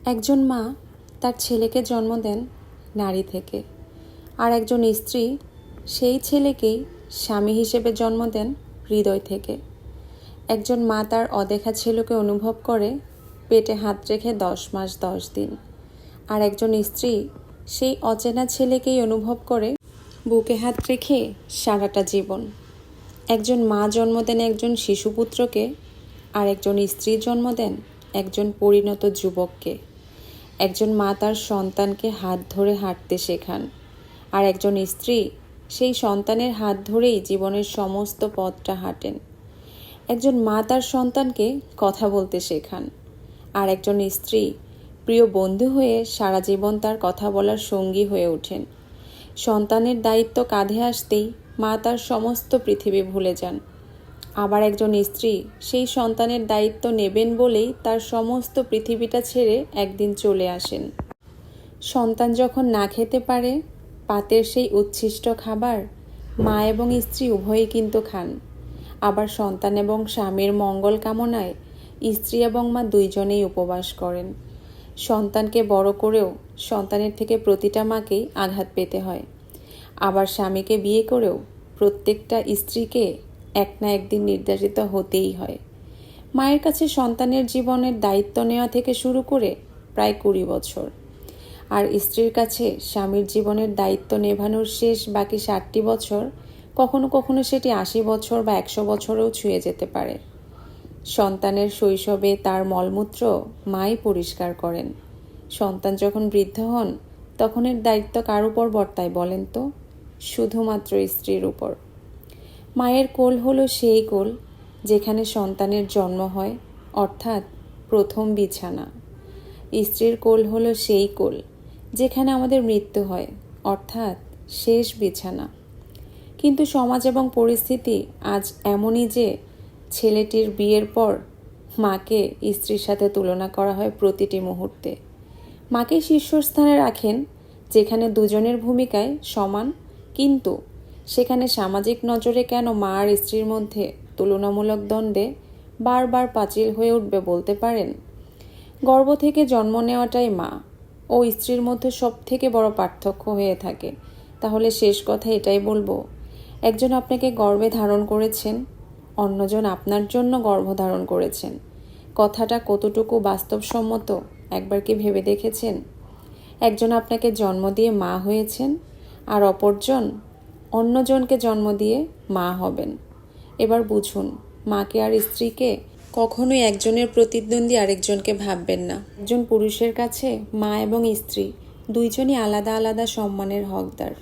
একজন মা তার ছেলেকে জন্ম দেন নারী থেকে, আর একজন স্ত্রী সেই ছেলেকেই স্বামী হিসেবে জন্ম দেন হৃদয় থেকে। একজন মা তার অদেখা ছেলেকে অনুভব করে পেটে হাত রেখে 10 মাস 10 দিন, আর একজন স্ত্রী সেই অচেনা ছেলেকেই অনুভব করে বুকে হাত রেখে সারাটা জীবন। একজন মা জন্ম দেন একজন শিশুপুত্রকে, আর একজন স্ত্রী জন্ম দেন একজন পরিণত যুবককে। একজন মা তার সন্তানকে হাত ধরে হাঁটতে শেখান, আর একজন স্ত্রী সেই সন্তানের হাত ধরেই জীবনের সমস্ত পথটা হাঁটেন। একজন মা তার সন্তানকে কথা বলতে শেখান, আর একজন স্ত্রী প্রিয় বন্ধু হয়ে সারা জীবন তার কথা বলার সঙ্গী হয়ে ওঠেন। সন্তানের দায়িত্ব কাঁধে আসতেই মা তার সমস্ত পৃথিবী ভুলে যান। আবার একজন স্ত্রী সেই সন্তানের দায়িত্ব নেবেন বলেই তার সমস্ত পৃথিবীটা ছেড়ে একদিন চলে আসেন। সন্তান যখন না খেতে পারে পাতের সেই উচ্ছিষ্ট খাবার মা এবং স্ত্রী উভয়ই কিন্তু খান। আবার সন্তান এবং স্বামীর মঙ্গল কামনায় স্ত্রী এবং মা দুইজনেই উপবাস করেন। সন্তানকে বড় করেও সন্তানের থেকে প্রতিটা মাকেই আঘাত পেতে হয়। আবার স্বামীকে বিয়ে করেও প্রত্যেকটা স্ত্রীকে এক না একদিন নির্যাতিত হতেই হয়। মায়ের কাছে সন্তানের জীবনের দায়িত্ব নেওয়া থেকে শুরু করে প্রায় 20 বছর, আর স্ত্রীর কাছে স্বামীর জীবনের দায়িত্ব নেভানোর শেষ বাকি 60টি বছর, কখনো কখনো সেটি 80 বছর বা 100 বছরেও ছুঁয়ে যেতে পারে। সন্তানের শৈশবে তার মলমূত্র মাই পরিষ্কার করেন। সন্তান যখন বৃদ্ধ হন তখন এর দায়িত্ব কার উপর বর্তায় বলেন তো? শুধুমাত্র স্ত্রীর উপর। মায়ের কোল হলো সেই কোল যেখানে সন্তানের জন্ম হয়, অর্থাৎ প্রথম বিছানা। স্ত্রীর কোল হলো সেই কোল যেখানে আমাদের মৃত্যু হয়, অর্থাৎ শেষ বিছানা। কিন্তু সমাজ এবং পরিস্থিতি আজ এমনই যে ছেলেটির বিয়ের পর মাকে স্ত্রীর সাথে তুলনা করা হয় প্রতিটি মুহূর্তে। মাকে শীর্ষস্থানে রাখেন যেখানে দুজনের ভূমিকায় সমান, কিন্তু সেখানে সামাজিক নজরে কেন মা আর স্ত্রীর মধ্যে তুলনামূলক দ্বন্দ্বে বারবার পাঁচিল হয়ে উঠবে বলতে পারেন? গর্ভ থেকে জন্ম নেওয়াটাই মা ও স্ত্রীর মধ্যে সব থেকে বড় পার্থক্য হয়ে থাকে। তাহলে শেষ কথা এটাই বলবো, একজন আপনাকে গর্ভে ধারণ করেছেন, অন্যজন আপনার জন্য গর্ভধারণ করেছেন। কথাটা কতটুকু বাস্তবসম্মত একবার কি ভেবে দেখেছেন? একজন আপনাকে জন্ম দিয়ে মা হয়েছেন, আর অপরজন অন্যজনকে জন্ম দিয়ে মা হবেন। এবার বুঝুন, মাকে আর স্ত্রীকে কখনোই একজনের প্রতিদ্বন্দ্বী আরেকজনকে ভাববেন না। একজন পুরুষের কাছে মা এবং স্ত্রী দুইজনই আলাদা আলাদা সম্মানের হকদার।